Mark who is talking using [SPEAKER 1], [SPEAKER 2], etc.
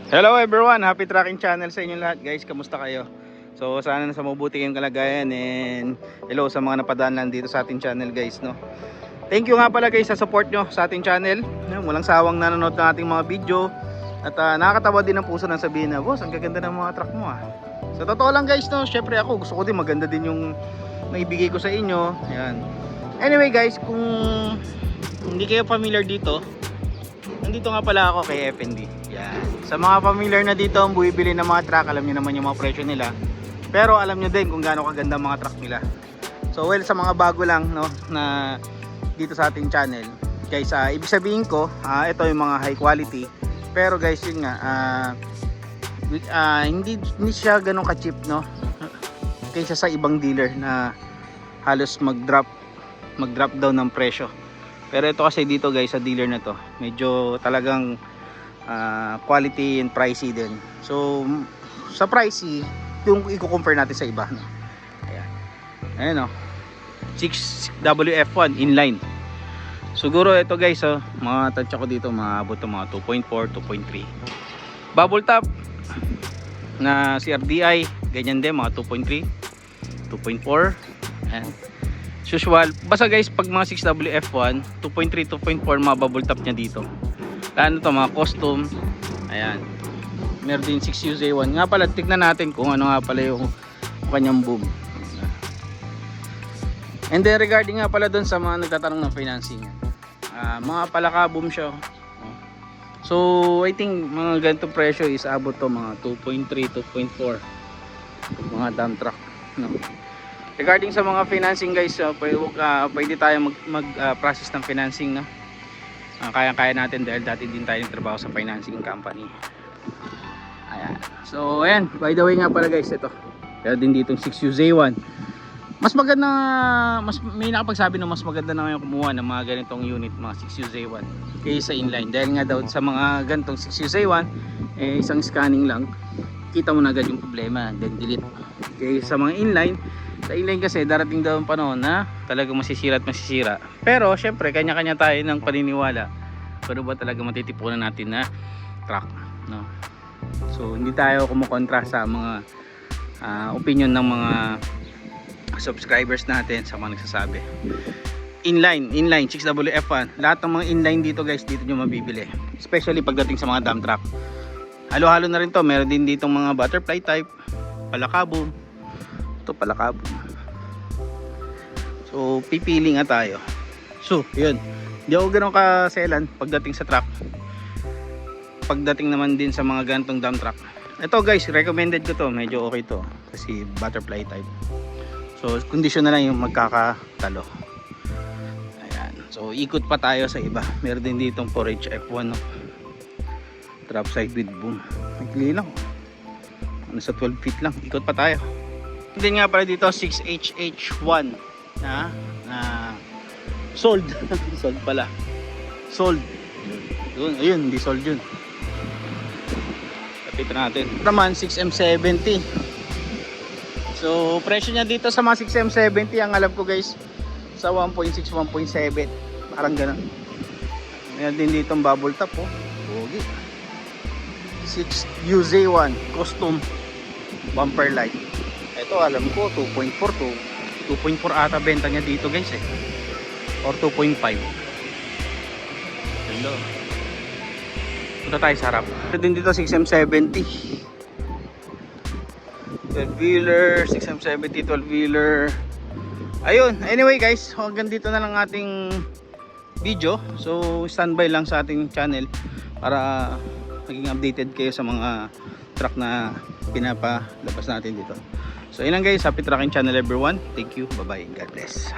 [SPEAKER 1] Hello everyone, happy tracking channel sa inyo lahat guys. Kamusta kayo? So sana nasa mabuti kayong kalagayan, and hello sa mga napadaan lang dito sa ating channel guys, no. Thank you nga pala guys sa support nyo sa ating channel. Walang sawang nanonood ng ating mga video. At nakakatawa din ang puso nang sabihin na, boss, ang gaganda ng mga truck mo ah. Sa totoo lang guys, no, syempre ako gusto ko din maganda din yung naibigay ko sa inyo. Ayan. Anyway guys, kung hindi kayo familiar dito, nandito nga pala ako kay FND. Yan. Sa mga familiar na dito ang bumibili ng mga truck, alam niyo naman yung mga presyo nila. Pero alam niyo din kung gaano kaganda ang mga truck nila. So well, sa mga bago lang, no, na dito sa ating channel, guys, ibig sabihin ko, ito yung mga high quality. Pero guys, yun nga, hindi siya ganun ka-cheap, no, kaysa sa ibang dealer na halos mag-drop down ng presyo. Pero ito kasi dito guys, sa dealer na to, medyo talagang quality and pricey din. So sa pricey, yung i-compare natin sa iba, no? Ayan o, 6WF1 inline. Siguro ito guys, mga tansya ko dito maabot ng mga 2.4, 2.3. Bubble top na CRDI, ganyan din, mga 2.3, 2.4. Ayan. Usual, basta guys, pag mga 6WF1, 2.3, 2.4 mga bubble top niya dito. Ano to, mga custom. Ayan. Meron din 6UZ1. Nga pala, tignan natin kung ano nga pala yung kanyang boom. And then regarding nga pala dun sa mga nagtatanong ng financing, mga palaka boom siya. So I think mga ganitong presyo is abot to mga 2.3, 2.4 mga dump truck, no? Regarding sa mga financing guys, pwede tayo mag-process ng financing, no? Kaya-kaya natin dahil dati din tayo nagtrabaho sa financing company. Ayan. So ayan, by the way nga pala guys, ito meron din ditong 6UZ1. Mas maganda, may nakapagsabi na mas maganda na ngayon kumuha ng mga ganitong unit, mga 6UZ1 kaysa inline. Dahil nga daw sa mga ganitong 6UZ1, isang scanning lang, kita mo na agad yung problema, then delete. Kaya sa mga inline, sa inline kasi darating daw ang panahon na talagang masisira at masisira. Pero syempre, kanya-kanya tayo ng paniniwala. Pero ba talaga matitipunan natin na truck, no? So hindi tayo kumukontra sa mga opinion ng mga subscribers natin, sa mga nagsasabi. Inline 6WF1, lahat ng mga inline dito guys, dito nyo mabibili, especially pagdating sa mga dump truck. Halo-halo na rin to, meron din ditong mga butterfly type, palakabo. Ito palakabo. So pipili nga tayo. So yun, hindi ako ganun kaselan pagdating sa truck. Pagdating naman din sa mga ganitong dump truck, ito guys, recommended ko to, medyo okay to kasi butterfly type. So condition na lang yung magkakatalo. Ayan. So ikot pa tayo sa iba. Meron din ditong 4H F1, no? Drop side with boom. Nagli lang. Ano sa 12 feet lang. Ikot pa tayo. Hindi nga pala dito 6HH1 na sold. Sold pala. Sold. Yun, ayun, hindi sold yun. Kapitan natin. Naman 6M70. So presyo niya dito sa mga 6M70, ang alam ko guys, sa 1.6, 1.7, parang gano'n. Meron din dito ang bubble top, oh. Pogi. 6UZ1 custom bumper light. Ito alam ko 2.4 to 2.4 ata benta niya dito guys or 2.5. Hello. Punta tayo sa harap. Meron din dito 6M70 12-wheeler, 6M70 12-wheeler. Ayun, anyway guys, hanggang dito na lang ating video. So standby lang sa ating channel para maging updated kayo sa mga truck na pinapalabas natin dito. So yun lang guys, happy trucking channel everyone. Thank you, bye bye, God bless.